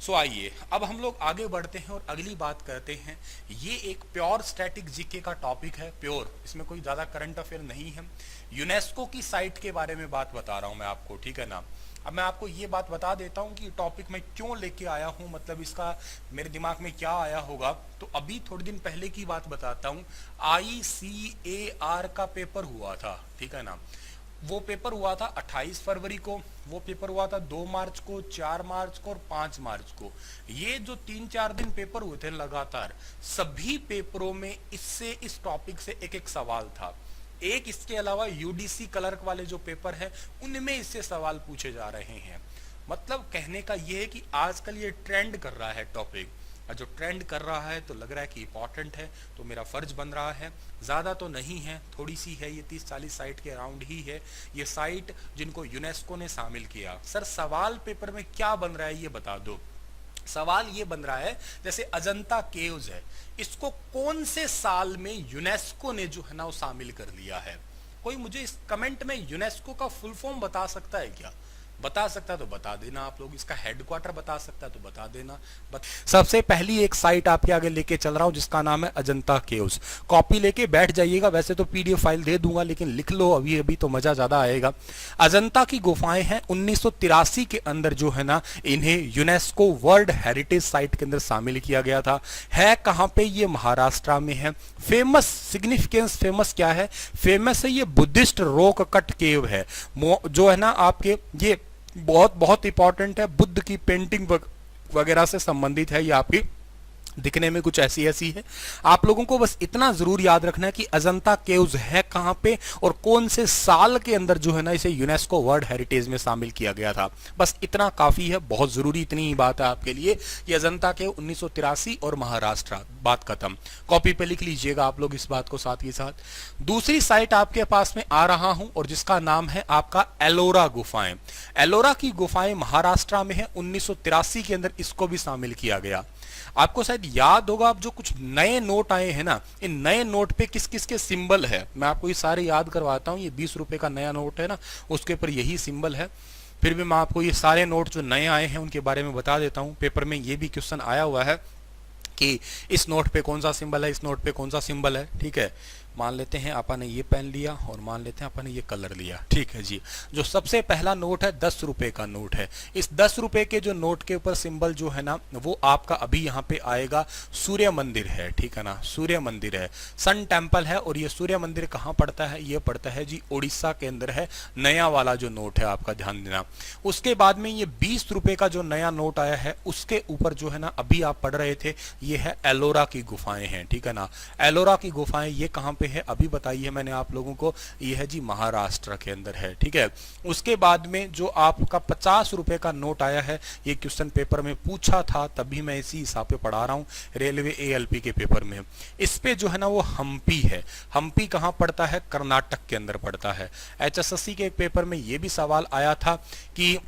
सो आइए अब हम लोग आगे बढ़ते हैं और अगली बात करते हैं। ये एक प्योर स्टैटिक जीके का टॉपिक है, प्योर, इसमें कोई ज़्यादा करंट अफेयर नहीं है। यूनेस्को की साइट के बारे में बात बता रहा हूँ मैं आपको, ठीक है ना। अब मैं आपको ये बात बता देता हूँ कि टॉपिक मैं क्यों लेके आया हूँ, मतलब इसका मेरे दिमाग में क्या आया होगा। तो अभी थोड़े दिन पहले की बात बताता हूँ। ICAR का पेपर हुआ था, ठीक है ना। वो पेपर हुआ था 28 फरवरी को, वो पेपर हुआ था 2 मार्च को, 4 मार्च को और 5 मार्च को। ये जो 3-4 दिन पेपर हुए थे लगातार, सभी पेपरों में इससे, इस टॉपिक से एक एक सवाल था। एक इसके अलावा यूडीसी क्लर्क वाले जो पेपर है उनमें इससे सवाल पूछे जा रहे हैं। मतलब कहने का ये है कि आजकल ये ट्रेंड कर रहा है टॉपिक, और जो ट्रेंड कर रहा है तो लग रहा है कि इंपॉर्टेंट है, तो मेरा फर्ज बन रहा है। ज़्यादा तो नहीं है, थोड़ी सी है, ये 30-40 साइट के अराउंड ही है ये साइट जिनको यूनेस्को ने शामिल किया। सर सवाल पेपर में क्या बन रहा है ये बता दो। सवाल ये बन रहा है जैसे अजंता केव्स है, इसको कौन से साल में यूनेस्को ने जो है ना वो शामिल कर लिया है। कोई मुझे इस कमेंट में यूनेस्को का फुल फॉर्म बता सकता है क्या? बता सकता है तो बता देना आप लोग, इसका हेडक्वार्टर बता सकता है तो बता देना। सबसे पहली एक साइट आपके आगे लेके चल रहा हूं जिसका नाम है अजंता केव्स। कॉपी लेके बैठ जाइएगा, वैसे तो पीडीएफ फाइल दे दूंगा लेकिन लिख लो अभी अभी तो मजा ज्यादा आएगा। अजंता की गुफाएं हैं 1983 के अंदर जो है ना इन्हें यूनेस्को वर्ल्ड हेरिटेज साइट के अंदर शामिल किया गया था। है कहां पे? ये महाराष्ट्र में है। फेमस सिग्निफिकेंस, फेमस क्या है? फेमस है ये बुद्धिस्ट रॉक कट केव है, जो है ना आपके ये बहुत बहुत इंपॉर्टेंट है, बुद्ध की पेंटिंग वगैरह से संबंधित है। ये आपकी दिखने में कुछ ऐसी ऐसी है। आप लोगों को बस इतना जरूर याद रखना है कि अजंता केव्स है कहां पे और कौन से साल के अंदर जो है ना इसे यूनेस्को वर्ल्ड हेरिटेज में शामिल किया गया था। बस इतना काफी है, बहुत जरूरी इतनी ही बात है आपके लिए कि अजंता केव 1983 और महाराष्ट्र, बात खत्म। कॉपी पे लिख लीजिएगा आप लोग इस बात को साथ ही साथ। दूसरी साइट आपके पास में आ रहा हूं और जिसका नाम है आपका एलोरा गुफाएं। एलोरा की गुफाएं महाराष्ट्र में है, 1983 के अंदर इसको भी शामिल किया गया। आपको शायद याद होगा, अब जो कुछ नए नोट आए हैं ना, इन नए नोट पे किस किस के सिंबल है मैं आपको ये सारे याद करवाता हूँ। ये 20 रुपए का नया नोट है ना, उसके ऊपर यही सिंबल है। फिर भी मैं आपको ये सारे नोट जो नए आए हैं उनके बारे में बता देता हूँ। पेपर में ये भी क्वेश्चन आया हुआ है कि इस नोट पे कौन सा सिंबल है, इस नोट पे कौन सा सिंबल है, ठीक है। मान लेते हैं अपन ने ये पेन लिया और मान लेते हैं अपन ने ये कलर लिया, ठीक है जी। जो सबसे पहला नोट है 10 रुपए का नोट है। इस 10 रुपए के जो नोट के ऊपर सिंबल जो है ना वो आपका अभी यहाँ पे आएगा, सूर्य मंदिर है, ठीक है ना, सूर्य मंदिर है, सन टेम्पल है। और ये सूर्य मंदिर कहाँ पड़ता है? ये पड़ता है जी उड़ीसा के अंदर है। नया वाला जो नोट है आपका ध्यान देना। उसके बाद में ये 20 रुपए का जो नया नोट आया है उसके ऊपर जो है ना अभी आप पढ़ रहे थे, ये है एलोरा की गुफाएं हैं, ठीक है ना। एलोरा की गुफाएं ये कहां पे है अभी बताइए मैंने आप लोगों को, ये है जी महाराष्ट्र के अंदर है, ठीक है। उसके बाद में जो आपका 50 रुपए का नोट आया है, ये क्वेश्चन पेपर में पूछा था तभी मैं इसी हिसाब पे पढ़ा रहा हूं, रेलवे ALP के पेपर में। इस पे जो है ना वो हम्पी है। हम्पी कहां पड़ता है? कर्नाटक के अंदर पड़ता है। HSSC के एक पेपर में ये भी सवाल आया था कि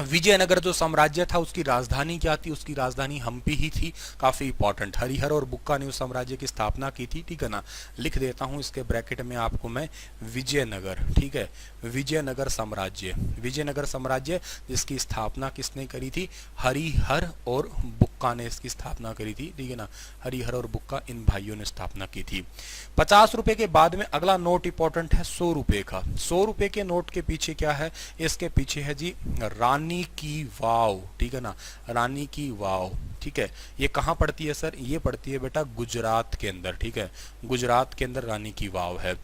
विजयनगर जो साम्राज्य था उसकी राजधानी क्या थी? उसकी राजधानी हम्पी ही थी। काफी इंपॉर्टेंट, हरिहर और बुक्का ने उस साम्राज्य की स्थापना की थी, ठीक है ना। लिख देता हूं इसके ब्रैकेट में आपको मैं विजयनगर, ठीक है। विजयनगर साम्राज्य, विजयनगर साम्राज्य जिसकी स्थापना किसने करी थी? हरिहर और बुक्का ने इसकी स्थापना करी थी, ठीक है ना। हरिहर और बुक्का इन भाइयों ने स्थापना की थी। 50 रुपए के बाद में अगला नोट इंपॉर्टेंट है 100 रुपए का। 100 रुपए के नोट के पीछे क्या है? इसके पीछे है जी रानी की वाव, ठीक है ना, रानी की वाव, ठीक है। ये कहां पड़ती है सर? ये पड़ती है बेटा गुजरात के अंदर, ठीक है। गुजरात के अंदर रानी की वाव है।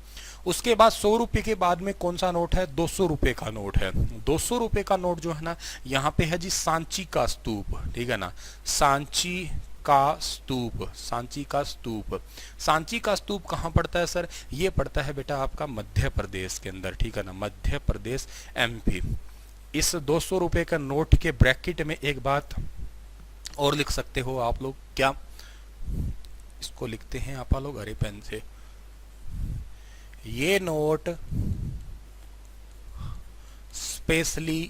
उसके बाद 100 रुपए के बाद में कौन सा नोट है? 200 रुपए का नोट है। 200 रुपए का नोट जो है ना यहाँ पे है जी सांची का स्तूप, ठीक है ना। सांची का स्तूप, सांची का स्तूप। सांची का स्तूप कहाँ पड़ता है सर? ये पड़ता है बेटा आपका मध्य प्रदेश के अंदर, ठीक है ना, मध्य प्रदेश MP। इस 200 रुपए का नोट के ब्रैकेट में एक बात और लिख सकते हो आप लोग, क्या? इसको लिखते हैं आप लोग हरे पेन से। ये नोट स्पेशली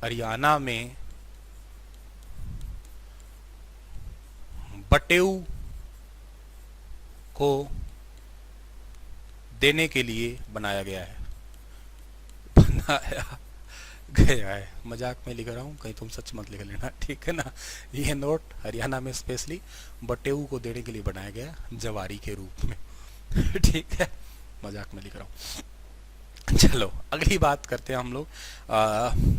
हरियाणा में बटेऊ को देने के लिए बनाया गया है। बनाया गया है, मजाक में लिख रहा हूँ, कहीं तुम सच मत लिख लेना, ठीक है ना। ये नोट हरियाणा में स्पेशली बटेऊ को देने के लिए बनाया गया, जवारी के रूप में। ठीक है, मजाक में लिख रहा हूँ। चलो अगली बात करते हैं हम लोग।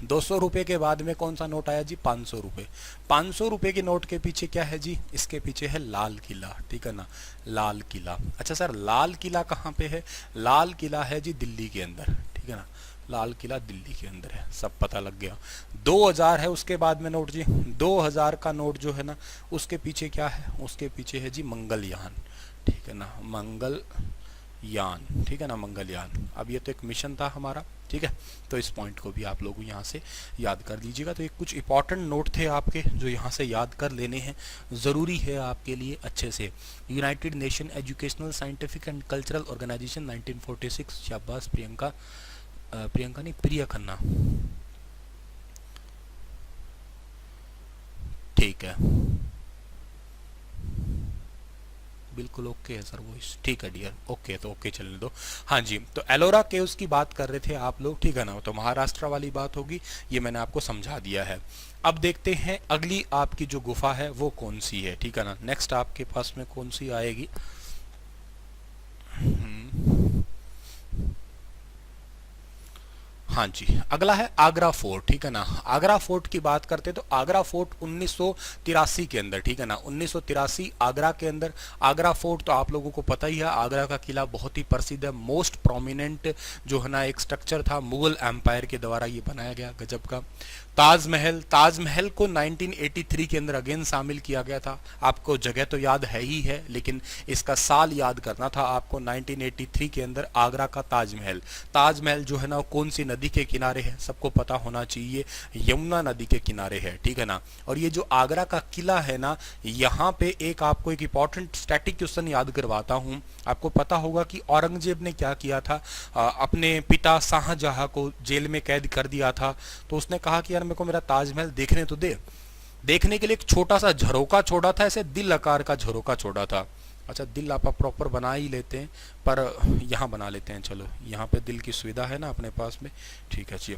200 रुपये के बाद में कौन सा नोट आया जी? 500 रुपये। 500 रुपये के नोट के पीछे क्या है जी? इसके पीछे है लाल किला, ठीक है ना, लाल किला। अच्छा सर, लाल किला कहाँ पे है? लाल किला है जी दिल्ली के अंदर, ठीक है ना, लाल किला दिल्ली के अंदर है, सब पता लग गया। 2000 है उसके बाद में नोट जी, 2000 का नोट जो है ना, उसके पीछे क्या है? उसके पीछे है जी मंगलयान, ठीक है ना, मंगलयान, ठीक है ना, मंगलयान। अब ये तो एक मिशन था हमारा, ठीक है, तो इस पॉइंट को भी आप लोग यहाँ से याद कर लीजिएगा। तो ये कुछ इंपॉर्टेंट नोट थे आपके जो यहाँ से याद कर लेने हैं, ज़रूरी है आपके लिए अच्छे से। United nation educational scientific and cultural organization 1946, शाबाश प्रियंका, प्रियंका नहीं, प्रिया खन्ना, ठीक है, बिल्कुल ओके है सर वॉइस, ठीक है डियर, ओके, तो ओके चलने दो। हाँ जी, तो एलोरा केव्स की बात कर रहे थे आप लोग, ठीक है ना, तो महाराष्ट्र वाली बात होगी, ये मैंने आपको समझा दिया है। अब देखते हैं अगली आपकी जो गुफा है वो कौन सी है, ठीक है ना, नेक्स्ट आपके पास में कौन सी आएगी। हाँ जी, अगला है आगरा फोर्ट, ठीक है ना। आगरा फोर्ट की बात करते हैं तो आगरा फोर्ट 1983 के अंदर, ठीक है ना, 1983 आगरा के अंदर। आगरा फोर्ट तो आप लोगों को पता ही है, आगरा का किला बहुत ही प्रसिद्ध है, मोस्ट प्रोमिनेंट जो है ना एक स्ट्रक्चर था, मुगल एम्पायर के द्वारा ये बनाया गया, गजब का। ताजमहल, ताजमहल को 1983 के अंदर अगेन शामिल किया गया था। आपको जगह तो याद है ही है, लेकिन इसका साल याद करना था आपको। 1983 के अंदर आगरा का ताजमहल, ताजमहल जो है ना कौन सी नदी के किनारे है, सबको पता होना चाहिए, यमुना नदी के किनारे है, ठीक है ना। और ये जो आगरा का किला है ना, यहाँ पे एक आपको एक इंपॉर्टेंट स्टैटिक क्वेश्चन याद करवाता हूँ। आपको पता होगा कि औरंगजेब ने क्या किया था, अपने पिता शाहजहां को जेल में कैद कर दिया था। तो उसने कहा कि यार मेरे को मेरा ताजमहल देखने तो दे। देखने के लिए एक छोटा सा झरोका छोड़ा था, ऐसे दिल आकार का झरोका छोड़ा था। अच्छा, दिल आप प्रॉपर बना ही लेते हैं, पर यहाँ बना लेते हैं, चलो यहाँ पे दिल की सुविधा है ना अपने पास में, ठीक है जी।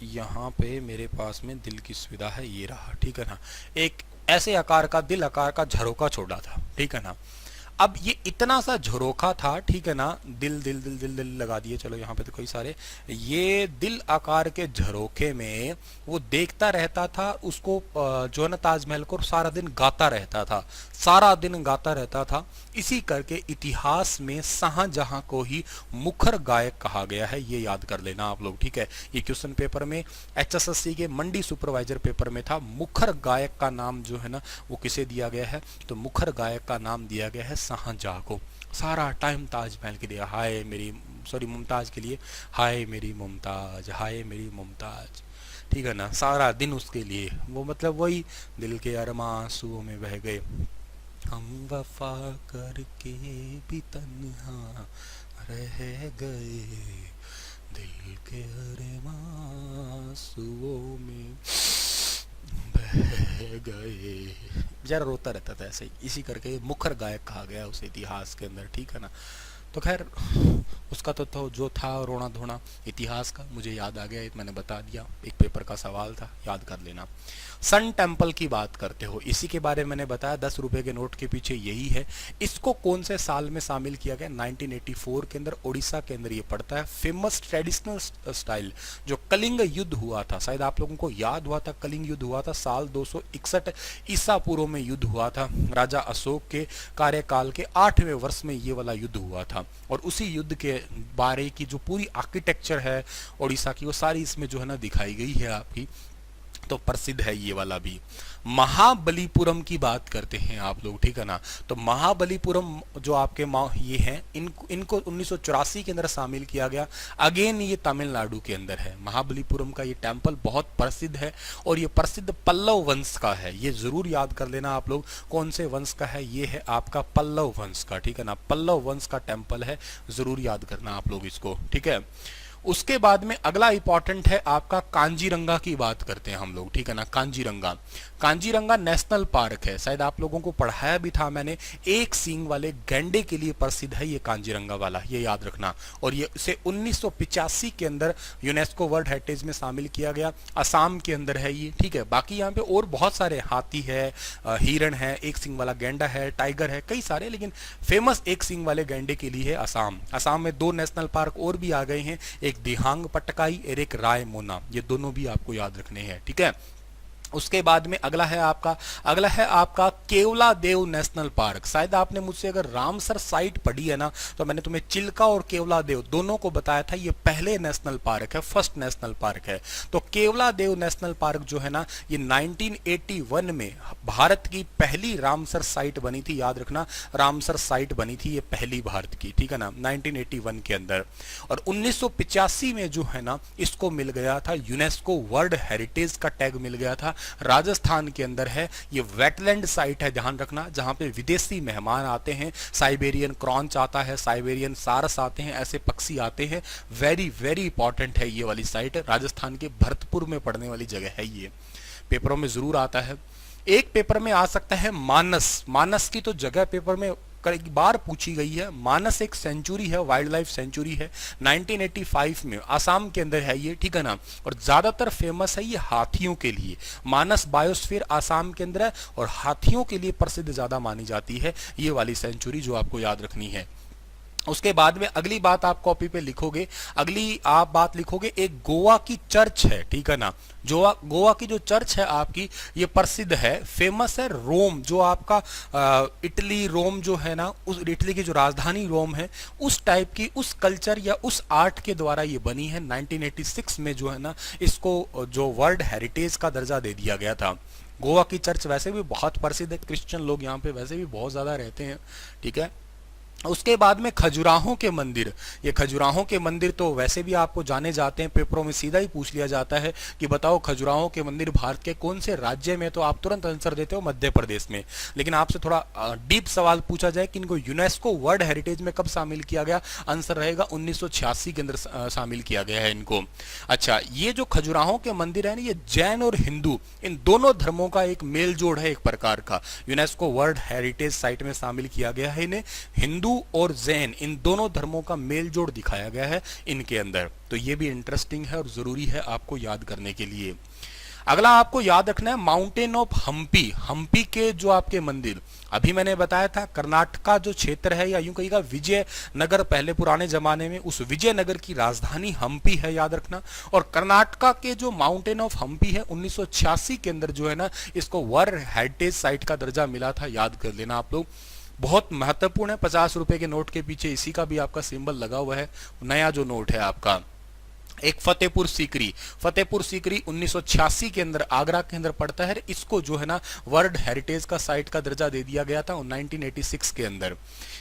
यहाँ पे मेरे पास में दिल की सुविधा है, ये रहा, ठीक है ना। एक ऐसे आकार का दिल आकार का झरोका छोड़ा था, ठीक है ना। अब ये इतना सा झरोखा था, ठीक है ना, दिल दिल दिल दिल दिल लगा दिए, चलो यहाँ पे तो कई सारे। ये दिल आकार के झरोखे में वो देखता रहता था उसको, जो है ना ताजमहल को, सारा दिन गाता रहता था, सारा दिन गाता रहता था। इसी करके इतिहास में शाहजहां को ही मुखर गायक कहा गया है, ये याद कर लेना आप लोग, ठीक है। ये क्वेश्चन पेपर में HSSC के मंडी सुपरवाइजर पेपर में था। मुखर गायक का नाम जो है ना वो किसे दिया गया है? तो मुखर गायक का नाम दिया गया है शाहजहां को। सारा टाइम ताजमहल के लिए हाय मेरी, सॉरी मुमताज के लिए, हाय मेरी मुमताज, हाय मेरी मुमताज, ठीक है ना, सारा दिन उसके लिए। वो मतलब वही दिल के अरमां आंसुओं में बह गए, हम वफा करके भी तन्हा रह गए, दिल के अरमां आंसुओं में बह गए, बेचारा रोता रहता था ऐसे ही। इसी करके मुखर गायक कहा गया उस इतिहास के अंदर, ठीक है ना। तो खैर उसका तो जो था रोना धोना इतिहास का, मुझे याद आ गया, मैंने बता दिया, एक पेपर का सवाल था, याद कर लेना। सन टेम्पल की बात करते हो, इसी के बारे में मैंने बताया, 10 रुपए के नोट के पीछे यही है। इसको कौन से साल में शामिल किया गया? 1984 के अंदर, ओडिशा के अंदर ये पड़ता है। फेमस ट्रेडिशनल स्टाइल जो कलिंग युद्ध हुआ था, शायद आप लोगों को याद हुआ था, कलिंग युद्ध हुआ था साल 261 ईसा पूर्व में युद्ध हुआ था। राजा अशोक के कार्यकाल के 8वें वर्ष में ये वाला युद्ध हुआ था, और उसी युद्ध के बारे की जो पूरी आर्किटेक्चर है ओडिशा की, वो सारी इसमें जो है ना दिखाई गई है आपकी, तो प्रसिद्ध है ये वाला भी। महाबलीपुरम की बात करते हैं आप लोग, ठीक है ना। तो महाबलीपुरम जो आपके ये हैं, इनको 1984 के अंदर शामिल किया गया। अगेन ये तमिलनाडु के अंदर है। महाबलीपुरम का ये टेम्पल बहुत प्रसिद्ध है, और ये प्रसिद्ध पल्लव वंश का है। ये जरूर याद कर लेना आप लोग, कौन से वंश का है? ये है आपका पल्लव वंश का, ठीक है ना। पल्लव वंश का टेम्पल है, जरूर याद करना आप लोग इसको, ठीक है। उसके बाद में अगला इंपॉर्टेंट है आपका कांजीरंगा की बात करते हैं हम लोग, ठीक है ना। कांजीरंगा, कांजीरंगा नेशनल पार्क है, शायद आप लोगों को पढ़ाया भी था मैंने, एक सींग वाले गैंडे के लिए प्रसिद्ध है ये कांजीरंगा वाला, ये याद रखना। और ये इसे 1985 के अंदर यूनेस्को वर्ल्ड हेरिटेज में शामिल किया गया, असम के अंदर है ये, ठीक है। बाकी यहाँ पे और बहुत सारे हाथी है, हिरण है, एक सींग वाला गैंडा है, टाइगर है, कई सारे, लेकिन फेमस एक सींग वाले गैंडे के लिए है असम। असम में 2 नेशनल पार्क और भी आ गए हैं, एक दिहांग पटकाई और एक रायमोना, ये दोनों भी आपको याद रखने हैं, ठीक है। उसके बाद में अगला है आपका केवला देव नेशनल पार्क। शायद आपने मुझसे अगर रामसर साइट पढ़ी है ना, तो मैंने तुम्हें चिल्का और केवला देव दोनों को बताया था, ये पहले नेशनल पार्क है, फर्स्ट नेशनल पार्क है। तो केवला देव नेशनल पार्क जो है ना, ये 1981 में भारत की पहली रामसर साइट बनी थी, याद रखना, रामसर साइट बनी थी ये पहली भारत की, ठीक है ना, 1981 के अंदर। और 1985 में जो है ना, इसको मिल गया था यूनेस्को वर्ल्ड हेरिटेज का टैग मिल गया था। राजस्थान के अंदर है, ये वेटलैंड साइट है, ध्यान रखना, जहां पे विदेशी मेहमान आते हैं, साइबेरियन क्रॉन्च आता है, साइबेरियन सारस आते हैं, ऐसे पक्षी आते हैं। वेरी वेरी इंपॉर्टेंट है ये वाली साइट, राजस्थान के भरतपुर में पड़ने वाली जगह है ये, पेपरों में जरूर आता है। एक पेपर में आ सकता है मानस, मानस की तो जगह पेपर में कई बार पूछी गई है। मानस एक सेंचुरी है, वाइल्ड लाइफ सेंचुरी है, 1985 में असम के अंदर है ये, ठीक है ना। और ज्यादातर फेमस है ये हाथियों के लिए, मानस बायोस्फीयर असम के अंदर है और हाथियों के लिए प्रसिद्ध ज्यादा मानी जाती है ये वाली सेंचुरी, जो आपको याद रखनी है। उसके बाद में अगली बात आप कॉपी पे लिखोगे, अगली आप बात लिखोगे, एक गोवा की चर्च है, ठीक है ना। जो गोवा की जो चर्च है आपकी, ये प्रसिद्ध है, फेमस है। रोम, जो आपका इटली रोम जो है ना, उस इटली की जो राजधानी रोम है, उस टाइप की, उस कल्चर या उस आर्ट के द्वारा ये बनी है। 1986 में जो है ना, इसको जो वर्ल्ड हेरिटेज का दर्जा दे दिया गया था। गोवा की चर्च वैसे भी बहुत प्रसिद्ध है, क्रिश्चियन लोग यहाँ पे वैसे भी बहुत ज्यादा रहते हैं, ठीक है। उसके बाद में खजुराहों के मंदिर, ये खजुराहों के मंदिर तो वैसे भी आपको जाने जाते हैं, पेपरों में सीधा ही पूछ लिया जाता है कि बताओ खजुराहों के मंदिर भारत के कौन से राज्य में, तो आप तुरंत आंसर देते हो मध्य प्रदेश में। लेकिन आपसे थोड़ा डीप सवाल पूछा जाए कि इनको यूनेस्को वर्ल्ड हेरिटेज में कब शामिल किया गया, आंसर रहेगा 1986 के अंदर शामिल किया गया है इनको। अच्छा, ये जो खजुराहों के मंदिर है ना, ये जैन और हिंदू इन दोनों धर्मों का एक मेल जोड़ है, एक प्रकार का। यूनेस्को वर्ल्ड हेरिटेज साइट में शामिल किया गया है इन्हें, हिंदू और जैन इन दोनों धर्मों का मेल जोड़ दिखाया गया है इनके अंदर। तो ये भी इंटरेस्टिंग है और जरूरी है आपको याद करने के लिए। अगला आपको याद रखना है माउंटेन ऑफ हम्पी, हम्पी के जो आपके मंदिर, अभी मैंने बताया था कर्नाटका जो क्षेत्र है, या यूं कहिएगा विजयनगर, पहले पुराने जमाने में उस विजयनगर की राजधानी हम्पी है, याद रखना। और कर्नाटका के जो माउंटेन ऑफ हम्पी है, 1986 के अंदर जो है ना, इसको वर्ल्ड हेरिटेज साइट का दर्जा मिला था, याद कर लेना आप लोग, बहुत महत्वपूर्ण है। 50 रुपए के नोट के पीछे इसी का भी आपका सिंबल लगा हुआ है, नया जो नोट है आपका। एक फतेहपुर सीकरी, फतेहपुर सीकरी 1986 के अंदर आगरा के अंदर पड़ता है, इसको जो है ना वर्ल्ड हेरिटेज का साइट का दर्जा दे दिया गया था 1986 के अंदर।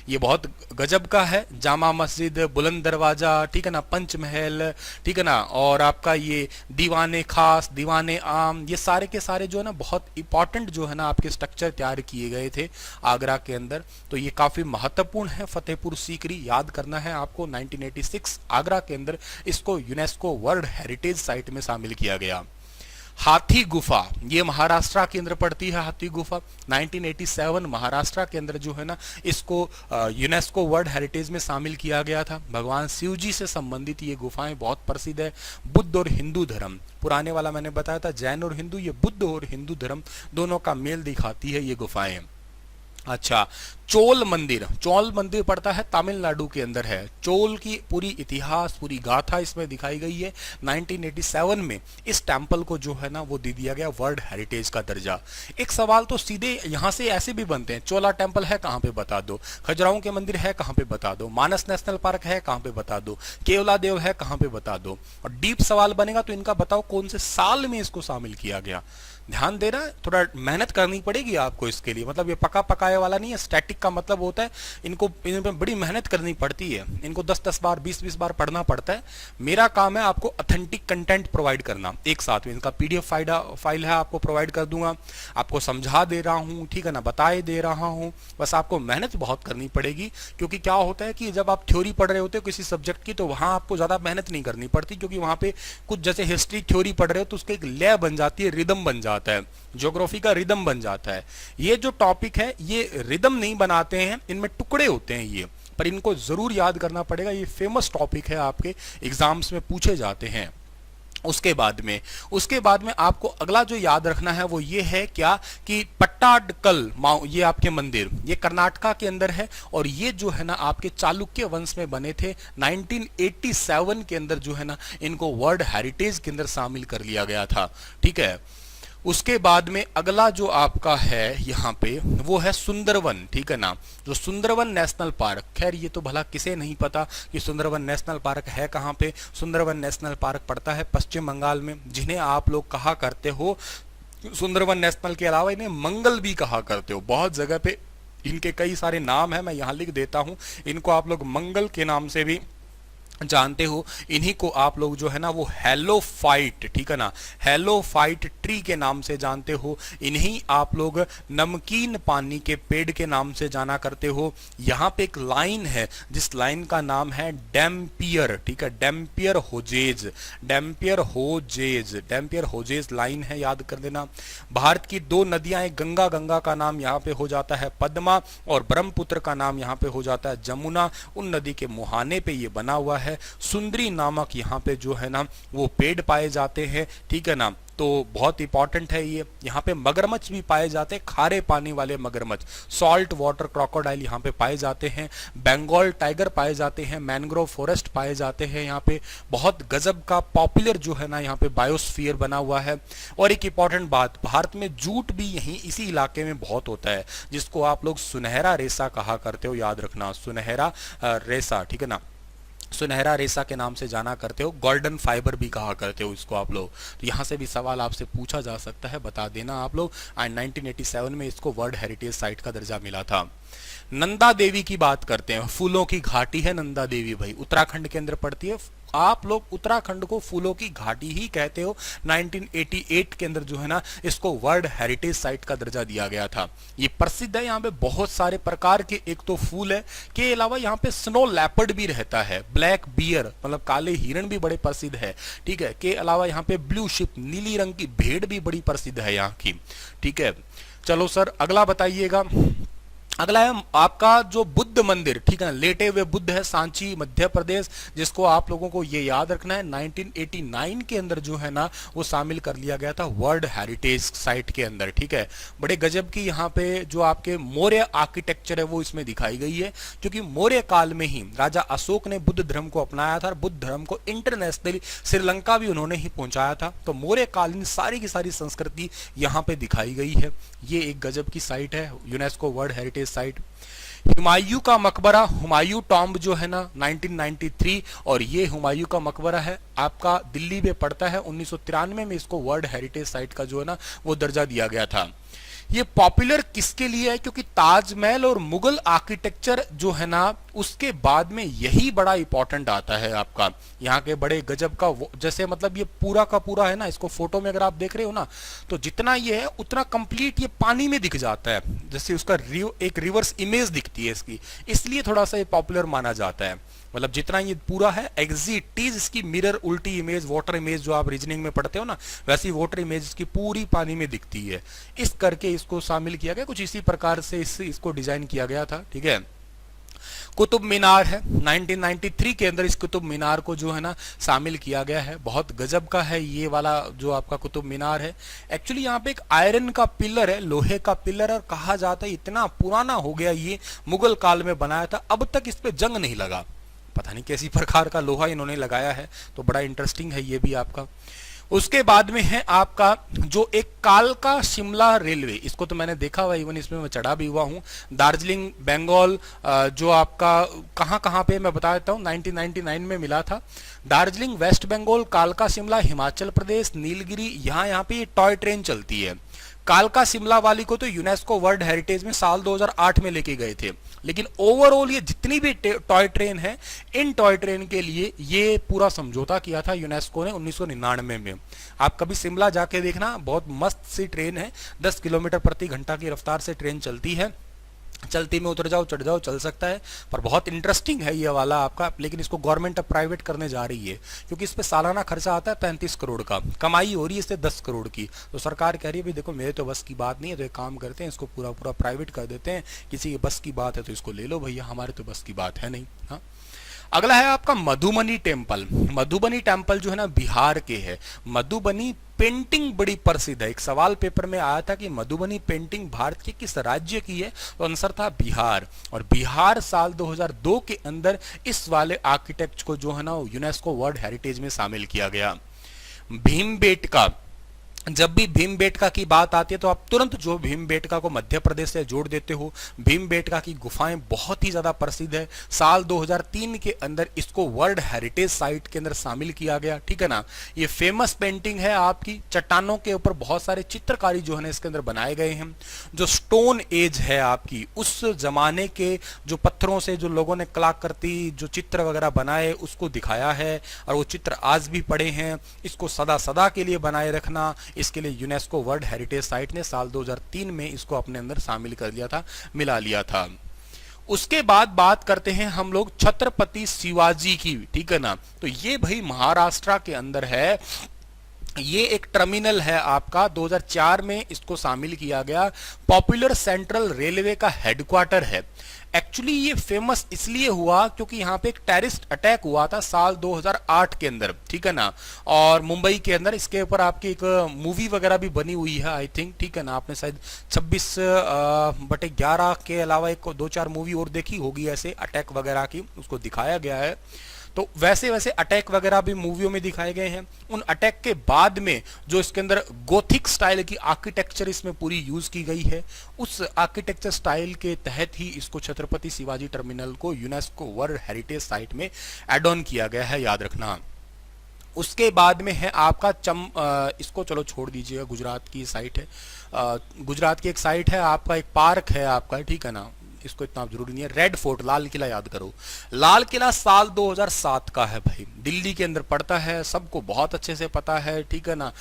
ये बहुत गजब का है, जामा मस्जिद, बुलंद दरवाजा, ठीक है ना, पंचमहल, ठीक है ना, और आपका ये दीवाने खास, दीवाने आम, ये सारे के सारे जो है ना बहुत इंपॉर्टेंट जो है ना आपके स्ट्रक्चर तैयार किए गए थे आगरा के अंदर। तो ये काफी महत्वपूर्ण है फतेहपुर सीकरी, याद करना है आपको। 1986 आगरा के अंदर इसको यूनेस्को वर्ल्ड हेरिटेज साइट में शामिल किया गया। हाथी गुफा, ये महाराष्ट्र के अंदर पड़ती है, हाथी गुफा 1987 महाराष्ट्र के अंदर जो है ना इसको यूनेस्को वर्ल्ड हेरिटेज में शामिल किया गया था। भगवान शिव जी से संबंधित ये गुफाएं बहुत प्रसिद्ध है। बुद्ध और हिंदू धर्म, पुराने वाला मैंने बताया था जैन और हिंदू, ये बुद्ध और हिंदू धर्म दोनों का मेल दिखाती है ये गुफाएं। अच्छा, चोल मंदिर, चोल मंदिर पड़ता है तमिलनाडु के अंदर है। चोल की पूरी इतिहास, पूरी गाथा इसमें दिखाई गई है। 1987 में इस टेम्पल को जो है ना वो दे दिया गया वर्ल्ड हेरिटेज का दर्जा। एक सवाल तो सीधे यहाँ से ऐसे भी बनते हैं, चोला टेम्पल है कहाँ पे बता दो, खजुराहो के मंदिर है कहाँ पे बता दो, मानस नेशनल पार्क है कहाँ पे बता दो, केवला देव है कहाँ पे बता दो। और डीप सवाल बनेगा तो इनका बताओ कौन से साल में इसको शामिल किया गया। ध्यान देना, थोड़ा मेहनत करनी पड़ेगी आपको इसके लिए, मतलब ये पका पकाए वाला नहीं है, स्टैटिक स्टैटिक का मतलब होता है इनको इनमें बड़ी मेहनत करनी पड़ती है, इनको 10-10 बार 20-20 बार पढ़ना पड़ता है। मेरा काम है आपको ऑथेंटिक कंटेंट प्रोवाइड करना। एक साथ में इनका पीडीएफ फाइल है आपको प्रोवाइड कर दूंगा, आपको समझा दे रहा हूँ, ठीक है ना, बताए दे रहा हूँ। बस आपको मेहनत बहुत करनी पड़ेगी, क्योंकि क्या होता है कि जब आप थ्योरी पढ़ रहे होते हो किसी सब्जेक्ट की तो वहाँ आपको ज़्यादा मेहनत नहीं करनी पड़ती, क्योंकि वहाँ पे कुछ जैसे हिस्ट्री थ्योरी पढ़ रहे हो तो उसका एक लय बन जाती है, रिदम बन जाता है, ज्योग्राफी का रिदम बन जाता है। ये जो टॉपिक है ये रिदम नहीं बनाते हैं, इनमें टुकड़े होते हैं ये, पर इनको जरूर याद करना पड़ेगा। ये फेमस टॉपिक है, आपके एग्जाम्स में पूछे जाते हैं। उसके बाद में आपको अगला जो याद रखना है वो ये है क्या कि पट्टाडकल ये आपके मंदिर ये कर्नाटका के अंदर है, और ये जो है ना आपके चालुक्य वंश में बने थे। 1987 के अंदर जो है ना इनको वर्ल्ड हेरिटेज के अंदर शामिल कर लिया गया था, ठीक है। उसके बाद में अगला जो आपका है यहाँ पे वो है सुंदरवन, ठीक है ना, जो सुंदरवन नेशनल पार्क। खैर ये तो भला किसे नहीं पता कि सुंदरवन नेशनल पार्क है कहाँ पे। सुंदरवन नेशनल पार्क पड़ता है पश्चिम बंगाल में, जिन्हें आप लोग कहा करते हो सुंदरवन नेशनल के अलावा इन्हें मंगल भी कहा करते हो। बहुत जगह पे इनके कई सारे नाम है, मैं यहाँ लिख देता हूँ। इनको आप लोग मंगल के नाम से भी जानते हो। इन्हीं को आप लोग जो है ना वो हेलोफाइट, ठीक है ना, हेलोफाइट ट्री के नाम से जानते हो। इन्हीं आप लोग नमकीन पानी के पेड़ के नाम से जाना करते हो। यहाँ पे एक लाइन है जिस लाइन का नाम है डैम्पियर, ठीक है, डैम्पियर होजेज, डैम्पियर होजेज, डैम्पियर होजेज लाइन है, याद कर देना। भारत की दो नदियां हैं, गंगा, गंगा का नाम यहाँ पे हो जाता है पद्मा, और ब्रह्मपुत्र का नाम यहाँ पे हो जाता है जमुना। उन नदी के मुहाने पे ये बना हुआ है। सुंदरी नामक यहाँ पे जो है ना वो पेड़ पाए जाते हैं, ठीक है ना, तो बहुत इंपॉर्टेंट है ये। यहाँ पे मगरमच्छ भी पाए जाते हैं, खारे पानी वाले मगरमच्छ, सॉल्ट वाटर क्रोकोडाइल यहाँ पे पाए जाते हैं। बंगाल टाइगर पाए जाते हैं, मैंग्रोव फॉरेस्ट पाए जाते हैं। यहाँ पे बहुत गजब का पॉपुलर जो है ना यहाँ पे बायोस्फीयर बना हुआ है। और एक इंपॉर्टेंट बात, भारत में जूट भी यहीं इसी इलाके में बहुत होता है, जिसको आप लोग सुनहरा रेशा कहा करते हो, याद रखना, सुनहरा रेशा, ठीक है ना, सुनहरा रेशा के नाम से जाना करते हो। गोल्डन फाइबर भी कहा करते हो इसको आप लोग। तो यहाँ से भी सवाल आपसे पूछा जा सकता है, बता देना आप लोग। एंड 1987 में इसको वर्ल्ड हेरिटेज साइट का दर्जा मिला था। नंदा देवी की बात करते हैं, फूलों की घाटी है नंदा देवी भाई, उत्तराखंड के अंदर पड़ती है। आप लोग उत्तराखंड को फूलों की घाटी ही कहते हो। 1988 के अंदर जो है ना इसको वर्ल्ड हेरिटेज साइट का दर्जा दिया गया था। ये प्रसिद्ध है, यहाँ पे बहुत सारे प्रकार के एक तो फूल है, के अलावा यहाँ पे स्नो लेपर्ड भी रहता है, ब्लैक बियर मतलब काले हिरण भी बड़े प्रसिद्ध है, ठीक है। के अलावा यहाँ पे ब्लू शिप नीली रंग की भेड़ भी बड़ी प्रसिद्ध है यहाँ की, ठीक है। चलो सर अगला बताइएगा। अगला है आपका जो बुद्ध मंदिर, ठीक है ना, लेटे हुए बुद्ध है, सांची मध्य प्रदेश, जिसको आप लोगों को ये याद रखना है 1989 के अंदर जो है ना वो शामिल कर लिया गया था वर्ल्ड हेरिटेज साइट के अंदर, ठीक है। बड़े गजब की यहाँ पे जो आपके मौर्य आर्किटेक्चर है वो इसमें दिखाई गई है, क्योंकि मौर्य काल में ही राजा अशोक ने बुद्ध धर्म को अपनाया था और बुद्ध धर्म को इंटरनेशनली श्रीलंका भी उन्होंने ही पहुंचाया था। तो मौर्य कालीन सारी की सारी संस्कृति यहाँ पे दिखाई गई है। ये एक गजब की साइट है, UNESCO world heritage site. Humayun का मकबरा, हुमायूं टॉम्ब जो है ना 1993, और ये हुमायूं का मकबरा है आपका दिल्ली में पड़ता है। 1993 में इसको वर्ल्ड हेरिटेज साइट का जो है ना वो दर्जा दिया गया था। ये पॉपुलर किसके लिए है, क्योंकि ताजमहल और मुगल आर्किटेक्चर जो है ना उसके बाद में यही बड़ा इंपॉर्टेंट आता है आपका। यहाँ के बड़े गजब का जैसे मतलब ये पूरा का पूरा है ना, इसको फोटो में अगर आप देख रहे हो ना तो जितना ये है उतना कंप्लीट ये पानी में दिख जाता है, जैसे उसका एक रिवर्स इमेज दिखती है इसकी, इसलिए थोड़ा सा ये पॉपुलर माना जाता है। मतलब जितना ये पूरा है एग्जिटीज इसकी मिरर उल्टी इमेज, वाटर इमेज जो आप रीजनिंग में पढ़ते हो ना, वैसी वाटर इमेज इसकी पूरी पानी में दिखती है। इस करके इसको शामिल किया गया, कुछ इसी प्रकार से इसको डिजाइन किया गया था, ठीक है। कुतुब मीनार है, 1993 के अंदर इस कुतुब मीनार को जो है ना शामिल किया गया है। बहुत गजब का है ये वाला जो आपका कुतुब मीनार है। एक्चुअली यहाँ पे एक आयरन का पिलर है, लोहे का पिलर, और कहा जाता है इतना पुराना हो गया ये, मुगल काल में बनाया था, अब तक इस पे जंग नहीं लगा। पता नहीं कैसी प्रकार का लोहा इन्होंने लगाया है, तो बड़ा इंटरेस्टिंग है ये भी आपका। उसके बाद में है आपका जो एक कालका शिमला रेलवे, इसको तो मैंने देखा हुआ, इवन इसमें मैं चढ़ा भी हुआ हूँ। दार्जिलिंग बंगाल जो आपका कहाँ कहाँ पे मैं बता देता हूँ, 1999 में मिला था। दार्जिलिंग वेस्ट बंगाल, कालका शिमला हिमाचल प्रदेश, नीलगिरी, यहाँ पे ये टॉय ट्रेन चलती है। कालका शिमला वाली को तो यूनेस्को वर्ल्ड हेरिटेज में साल 2008 में लेके गए थे, लेकिन ओवरऑल ये जितनी भी टॉय ट्रेन है, इन टॉय ट्रेन के लिए ये पूरा समझौता किया था यूनेस्को ने 1999 में। आप कभी शिमला जाके देखना, बहुत मस्त सी ट्रेन है, 10 किलोमीटर प्रति घंटा की रफ्तार से ट्रेन चलती है, चलती में उतर जाओ चढ़ जाओ चल सकता है, पर बहुत इंटरेस्टिंग है ये वाला आपका। लेकिन इसको गवर्नमेंट अब प्राइवेट करने जा रही है, क्योंकि इस पे सालाना खर्चा आता है 35 करोड़ का, कमाई हो रही है इससे 10 करोड़ की। तो सरकार कह रही है भाई देखो मेरे तो बस की बात नहीं है, तो एक काम करते हैं इसको पूरा पूरा प्राइवेट कर देते हैं, किसी की बस की बात है तो इसको ले लो भैया, हमारे तो बस की बात है नहीं। हाँ, अगला है आपका मधुबनी टेम्पल। मधुबनी टेम्पल जो है ना बिहार के है। मधुबनी पेंटिंग बड़ी प्रसिद्ध है। एक सवाल पेपर में आया था कि मधुबनी पेंटिंग भारत के किस राज्य की है, तो आंसर था बिहार। और बिहार साल 2002 के अंदर इस वाले आर्किटेक्ट को जो है ना यूनेस्को वर्ल्ड हेरिटेज में शामिल किया गया। भीमबेटका, जब भी भीमबेटका की बात आती है तो आप तुरंत जो भीमबेटका को मध्य प्रदेश से जोड़ देते हो। भीमबेटका की गुफाएं बहुत ही ज्यादा प्रसिद्ध है। साल 2003 के अंदर इसको वर्ल्ड हेरिटेज साइट के अंदर शामिल किया गया, ठीक है ना। ये फेमस पेंटिंग है आपकी, चट्टानों के ऊपर बहुत सारे चित्रकारी जो है ना इसके अंदर बनाए गए हैं। जो स्टोन एज है आपकी, उस जमाने के जो पत्थरों से जो लोगों ने कलाकृति जो चित्र वगैरह बनाए उसको दिखाया है, और वो चित्र आज भी पड़े हैं। इसको सदा सदा के लिए बनाए रखना, इसके लिए यूनेस्को वर्ल्ड हेरिटेज साइट ने साल 2003 में इसको अपने अंदर शामिल कर लिया था, मिला लिया था। उसके बाद बात करते हैं हम लोग छत्रपति शिवाजी की, ठीक है ना। तो ये भाई महाराष्ट्र के अंदर है, ये एक टर्मिनल है आपका, 2004 में इसको शामिल किया गया। पॉपुलर सेंट्रल रेलवे का हेडक्वार्टर है। एक्चुअली ये फेमस इसलिए हुआ क्योंकि यहाँ पे एक टेररिस्ट अटैक हुआ था साल 2008 के अंदर, ठीक है ना। और मुंबई के अंदर इसके ऊपर आपकी एक मूवी वगैरह भी बनी हुई है आई थिंक, ठीक है ना। आपने शायद 26/11 के अलावा एक 2-4 मूवी और देखी होगी ऐसे अटैक वगैरह की, उसको दिखाया गया है। तो वैसे वैसे अटैक वगैरह भी मूवियों में दिखाए गए हैं। उन अटैक के बाद में जो इसके अंदर गोथिक स्टाइल की आर्किटेक्चर इसमें पूरी यूज की गई है, उस आर्किटेक्चर स्टाइल के तहत ही इसको छत्रपति शिवाजी टर्मिनल को यूनेस्को वर्ल्ड हेरिटेज साइट में एड ऑन किया गया है, याद रखना। उसके बाद में है आपका इसको चलो छोड़ दीजिएगा, गुजरात की साइट है। गुजरात की एक साइट है आपका, एक पार्क है आपका, ठीक है ना। इसको इतना जरूरी नहीं है। रेड फोर्ट, लाल किला याद करो। लाल किला साल 2007 का है भाई, दिल्ली के अंदर पड़ता है, सबको बहुत अच्छे से पता है, ठीक है ना।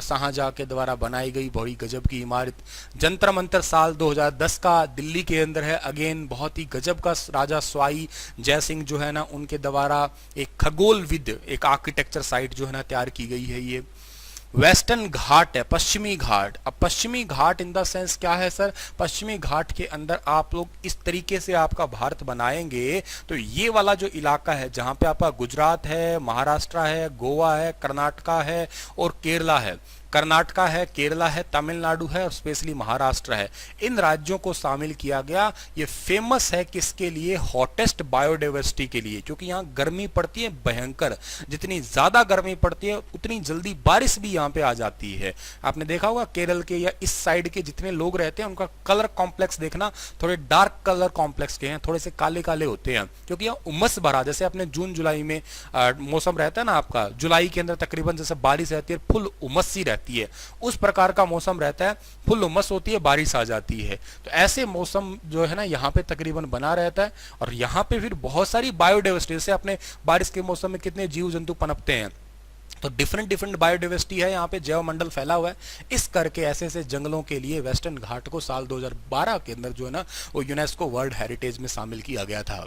शाहजहां के द्वारा बनाई गई बड़ी गजब की इमारत। जंतर मंतर साल 2010 का दिल्ली के अंदर है, अगेन बहुत ही गजब का, राजा स्वाई जय सिंह जो है ना उनके द्वारा एक खगोलविद एक आर्किटेक्चर साइट जो है ना तैयार की गई है। ये वेस्टर्न घाट है, पश्चिमी घाट। अब पश्चिमी घाट इन द सेंस क्या है सर, पश्चिमी घाट के अंदर आप लोग इस तरीके से आपका भारत बनाएंगे तो ये वाला जो इलाका है जहां पे आपका गुजरात है, महाराष्ट्र है, गोवा है, कर्नाटका है और केरला है। कर्नाटका है, केरला है, तमिलनाडु है और स्पेशली महाराष्ट्र है। इन राज्यों को शामिल किया गया। ये फेमस है किसके लिए, हॉटेस्ट बायोडाइवर्सिटी के लिए, क्योंकि यहाँ गर्मी पड़ती है भयंकर। जितनी ज्यादा गर्मी पड़ती है उतनी जल्दी बारिश भी यहाँ पे आ जाती है। आपने देखा होगा केरल के या इस साइड के जितने लोग रहते हैं उनका कलर कॉम्प्लेक्स देखना, थोड़े डार्क कलर कॉम्प्लेक्स के हैं, थोड़े से काले काले होते हैं, क्योंकि यहाँ उमस भरा, जैसे अपने जून जुलाई में मौसम रहता है ना आपका, जुलाई के अंदर तकरीबन जैसे बारिश रहती है, फुल उमस सी रहती है, उस प्रकार का मौसम रहता है, फुल उमस होती है, बारिश आ जाती है। तो ऐसे मौसम जो है ना यहाँ पे तकरीबन बना रहता है। और यहाँ पे फिर बहुत सारी बायोडाइवर्सिटी, जैसे अपने बारिश के मौसम में कितने जीव जंतु पनपते हैं, तो डिफरेंट डिफरेंट बायोडाइवर्सिटी है यहाँ पे, जैव मंडल फैला हुआ है। इस करके ऐसे ऐसे जंगलों के लिए वेस्टर्न घाट को साल 2012 के अंदर जो है ना वो यूनेस्को वर्ल्ड हेरिटेज में शामिल किया गया था।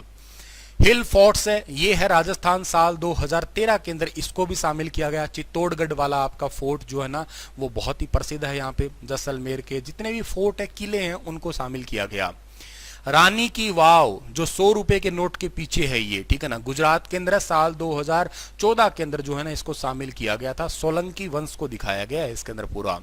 हिल फोर्ट्स है, ये है राजस्थान, साल 2013 के अंदर इसको भी शामिल किया गया। चित्तौड़गढ़ वाला आपका फोर्ट जो है ना वो बहुत ही प्रसिद्ध है यहाँ पे। जैसलमेर के जितने भी फोर्ट है, किले हैं, उनको शामिल किया गया। रानी की वाव जो 100 रुपए के नोट के पीछे है ये, ठीक है ना, गुजरात के अंदर साल 2014 के अंदर जो है ना इसको शामिल किया गया था। सोलंकी वंश को दिखाया गया है इसके अंदर पूरा।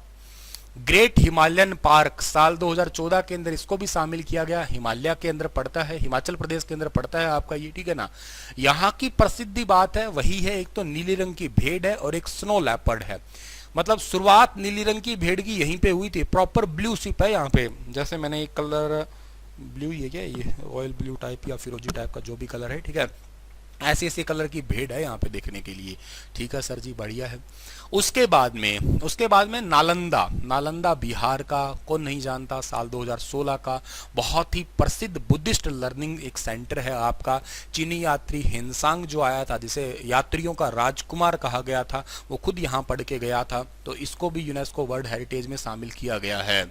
ग्रेट हिमालयन पार्क साल 2014 के अंदर इसको भी शामिल किया गया। हिमालय के अंदर पड़ता है, हिमाचल प्रदेश के अंदर पड़ता है आपका ये, ठीक है ना। यहाँ की प्रसिद्धि बात है वही है, एक तो नीले रंग की भेड़ है और एक स्नो लेपर्ड है। मतलब शुरुआत नीली रंग की भेड़ की यहीं पे हुई थी। प्रॉपर ब्लू शिप है यहाँ पे, जैसे मैंने एक कलर ब्लू ही है क्या, ये ऑयल ब्लू टाइप या फिरोजी टाइप का जो भी कलर है, ठीक है। ऐसे ऐसे कलर की भेड़ है यहाँ पे देखने के लिए। ठीक है सर जी, बढ़िया है। उसके बाद में नालंदा बिहार का, कौन नहीं जानता, साल 2016 का बहुत ही प्रसिद्ध बुद्धिस्ट लर्निंग एक सेंटर है आपका। चीनी यात्री हिनसांग जो आया था, जिसे यात्रियों का राजकुमार कहा गया था, वो खुद यहाँ पढ़ के गया था, तो इसको भी यूनेस्को वर्ल्ड हेरिटेज में शामिल किया गया है।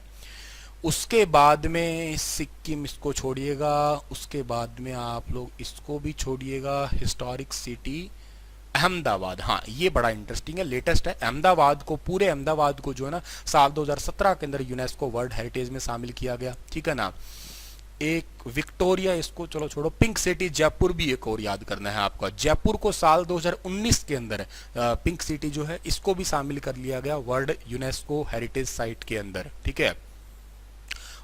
उसके बाद में सिक्किम, इसको छोड़िएगा, उसके बाद में आप लोग इसको भी छोड़िएगा, हिस्टोरिक सिटी अहमदाबाद। हाँ, ये बड़ा इंटरेस्टिंग है, लेटेस्ट है। अहमदाबाद को, पूरे अहमदाबाद को जो है ना साल 2017 के अंदर यूनेस्को वर्ल्ड हेरिटेज में शामिल किया गया। ठीक है ना। एक विक्टोरिया, इसको चलो छोड़ो। पिंक सिटी जयपुर भी एक और याद करना है आपका। जयपुर को साल 2019 के अंदर पिंक सिटी जो है इसको भी शामिल कर लिया गया वर्ल्ड यूनेस्को हेरिटेज साइट के अंदर। ठीक है।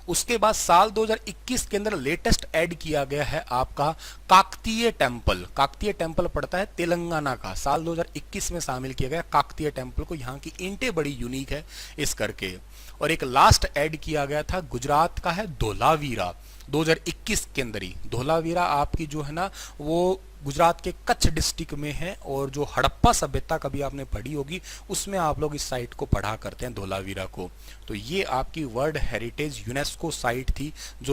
उसके बाद साल 2021 के अंदर लेटेस्ट ऐड किया गया है आपका काकतीय टेम्पल। काकतीय टेम्पल पड़ता है तेलंगाना का, साल 2021 में शामिल किया गया काकतीय टेम्पल को। यहाँ की ईंटें बड़ी यूनिक है इस करके। और एक लास्ट ऐड किया गया था, गुजरात का है धोलावीरा, 2021 के अंदर ही। धोलावीरा आपकी जो है ना वो गुजरात के कच्छ डिस्ट्रिक्ट में है, और जो हड़प्पा सभ्यता कभी आपने पढ़ी होगी उसमें आप लोग इस साइट को पढ़ा करते हैं, धोलावीरा को। तो ये आपकी वर्ल्ड हेरिटेज यूनेस्को साइट थी जो